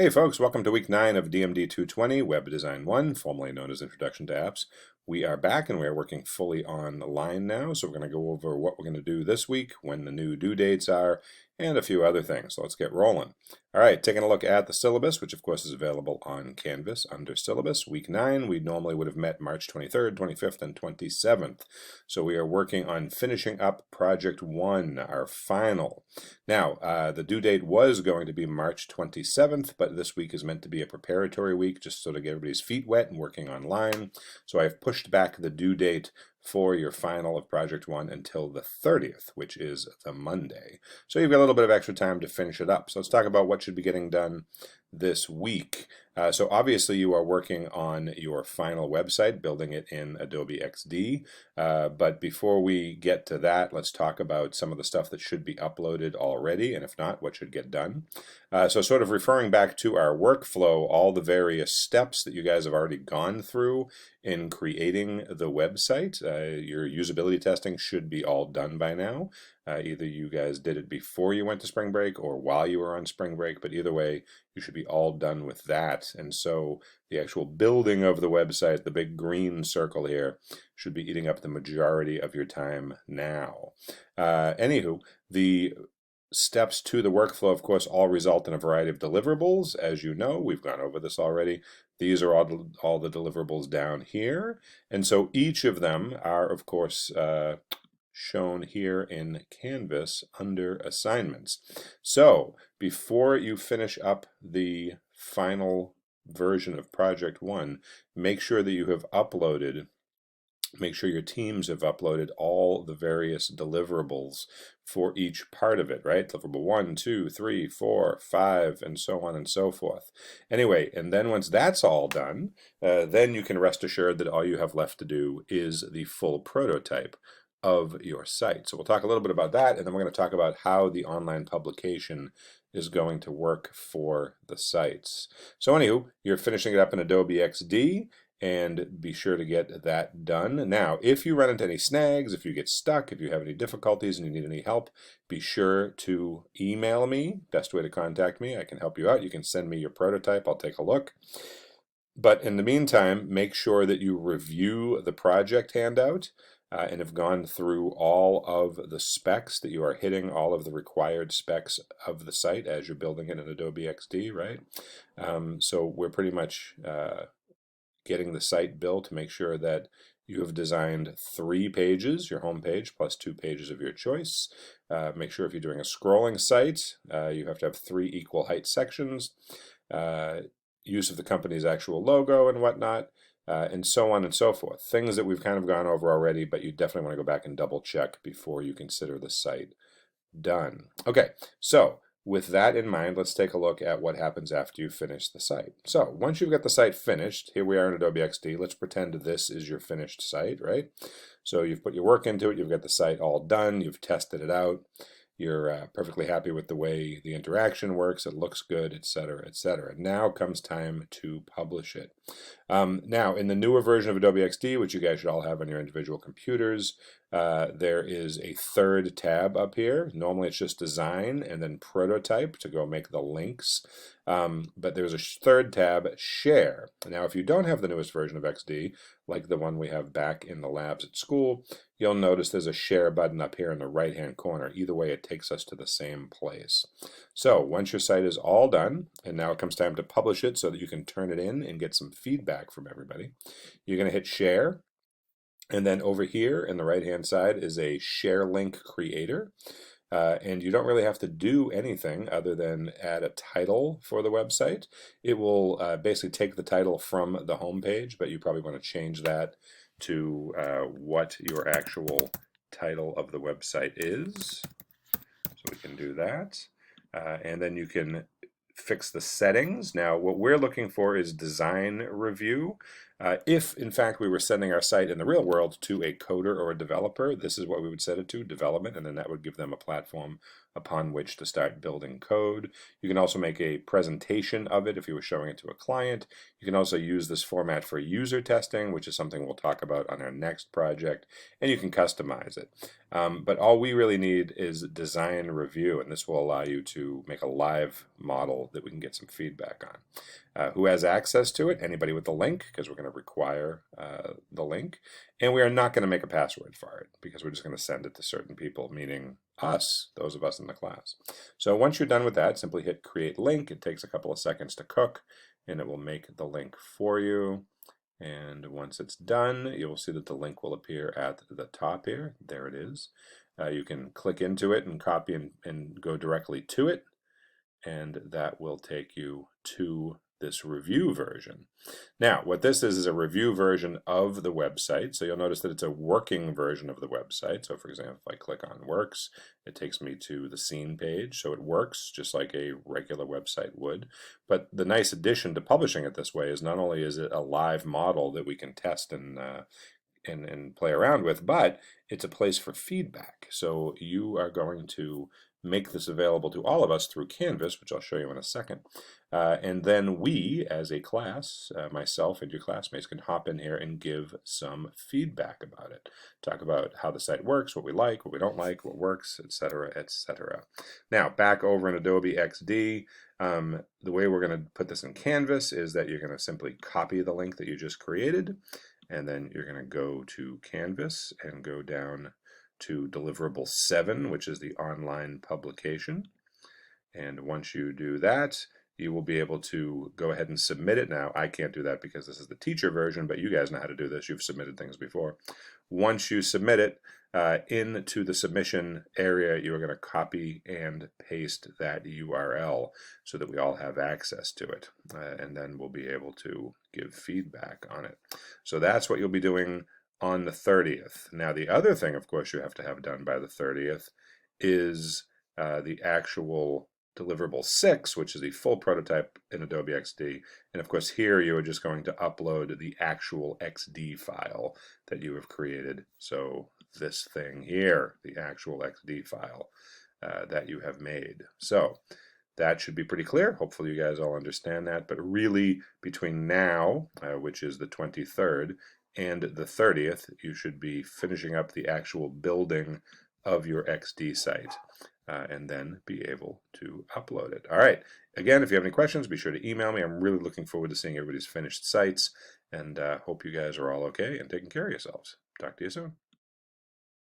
Hey folks, welcome to week 9 of DMD 220, Web Design 1, formerly known as Introduction to Apps. We are back and we are working fully online now, so we're going to go over what we're going to do this week, when the new due dates are, and a few other things. So let's get rolling. All right, taking a look at the syllabus, which of course is available on Canvas under syllabus. Week 9, we normally would have met March 23rd, 25th, and 27th. So we are working on finishing up Project 1, our final. Now, the due date was going to be March 27th, but this week is meant to be a preparatory week, just so to get everybody's feet wet and working online. So I've pushed back the due date for your final of Project 1 until the 30th, which is the Monday. So you've got a little bit of extra time to finish it up. So let's talk about what should be getting done this week. So obviously you are working on your final website, building it in Adobe XD. But before we get to that, let's talk about some of the stuff that should be uploaded already, and if not, what should get done. So sort of referring back to our workflow, all the various steps that you guys have already gone through in creating the website. Your usability testing should be all done by now. Either you guys did it before you went to spring break or while you were on spring break, but either way, you should be all done with that. And so the actual building of the website, the big green circle here, should be eating up the majority of your time now. Anywho, the steps to the workflow, of course, all result in a variety of deliverables. As you know, we've gone over this already. These are all the deliverables down here. And so each of them are, of course, shown here in Canvas under assignments. So before you finish up the final version of Project 1, make sure that you have uploaded, make sure your teams have uploaded all the various deliverables for each part of it, right? Deliverable 1, 2, 3, 4, 5, and so on and so forth. Anyway, and then once that's all done, then you can rest assured that all you have left to do is the full prototype of your site. So we'll talk a little bit about that, and then we're going to talk about how the online publication is going to work for the sites. So anywho, you're finishing it up in Adobe XD, and be sure to get that done. Now, if you run into any snags, if you get stuck, if you have any difficulties and you need any help, be sure to email me. Best way to contact me. I can help you out. You can send me your prototype. I'll take a look. But in the meantime, make sure that you review the project handout and have gone through all of the specs, that you are hitting all of the required specs of the site as you're building it in Adobe XD, right? So we're pretty much getting the site built to make sure that you have designed 3 pages, your home page, plus 2 pages of your choice. Make sure if you're doing a scrolling site, you have to have 3 equal height sections. Use of the company's actual logo and whatnot, and so on and so forth. Things that we've kind of gone over already, but you definitely want to go back and double check before you consider the site done. Okay, so with that in mind, let's take a look at what happens after you finish the site. So once you've got the site finished, here we are in Adobe XD. Let's pretend this is your finished site, right? So you've put your work into it, you've got the site all done, you've tested it out. You're perfectly happy with the way the interaction works, it looks good, etc., etc. Now comes time to publish it. Now, in the newer version of Adobe XD, which you guys should all have on your individual computers, there is a 3rd tab up here. Normally it's just Design and then Prototype to go make the links. But there's a 3rd tab, Share. Now, if you don't have the newest version of XD, like the one we have back in the labs at school, you'll notice there's a Share button up here in the right-hand corner. Either way, it takes us to the same place. So once your site is all done, and now it comes time to publish it so that you can turn it in and get some feedback from everybody, you're going to hit Share. And then over here in the right-hand side is a Share Link Creator. And you don't really have to do anything other than add a title for the website. It will basically take the title from the home page, but you probably want to change that to what your actual title of the website is. So we can do that. And then you can fix the settings. Now, what we're looking for is design review. If, in fact, we were sending our site in the real world to a coder or a developer, this is what we would set it to, development, and then that would give them a platform upon which to start building code. You can also make a presentation of it if you were showing it to a client. You can also use this format for user testing, which is something we'll talk about on our next project, and you can customize it. But all we really need is design review, and this will allow you to make a live model that we can get some feedback on. Who has access to it? Anybody with the link, because we're going to require the link. And we are not going to make a password for it, because we're just going to send it to certain people, meaning us, those of us in the class. So once you're done with that, simply hit create link. It takes a couple of seconds to cook, and it will make the link for you. And once it's done, you'll see that the link will appear at the top here. There it is. You can click into it and copy and go directly to it, and that will take you to this review version. Now, what this is a review version of the website. So you'll notice that it's a working version of the website. So for example, if I click on Works, it takes me to the scene page. So it works just like a regular website would. But the nice addition to publishing it this way is not only is it a live model that we can test and play around with, but it's a place for feedback. So you are going to make this available to all of us through Canvas, which I'll show you in a second. And then we, as a class, myself and your classmates, can hop in here and give some feedback about it. Talk about how the site works, what we like, what we don't like, what works, etc., etc. Now, back over in Adobe XD, the way we're going to put this in Canvas is that you're going to simply copy the link that you just created, and then you're going to go to Canvas and go down to deliverable 7, which is the online publication. And once you do that, you will be able to go ahead and submit it now. I can't do that because this is the teacher version, but you guys know how to do this. You've submitted things before. Once you submit it into the submission area, you are going to copy and paste that URL so that we all have access to it. And then we'll be able to give feedback on it. So that's what you'll be doing on the 30th. Now, the other thing, of course, you have to have done by the 30th is the actual deliverable 6, which is the full prototype in Adobe XD. And of course, here you are just going to upload the actual XD file that you have created. So this thing here, the actual XD file that you have made. So that should be pretty clear. Hopefully you guys all understand that. But really, between now, which is the 23rd, and the 30th, you should be finishing up the actual building of your XD site and then be able to upload it. All right. Again, if you have any questions, be sure to email me. I'm really looking forward to seeing everybody's finished sites, and hope you guys are all okay and taking care of yourselves. Talk to you soon.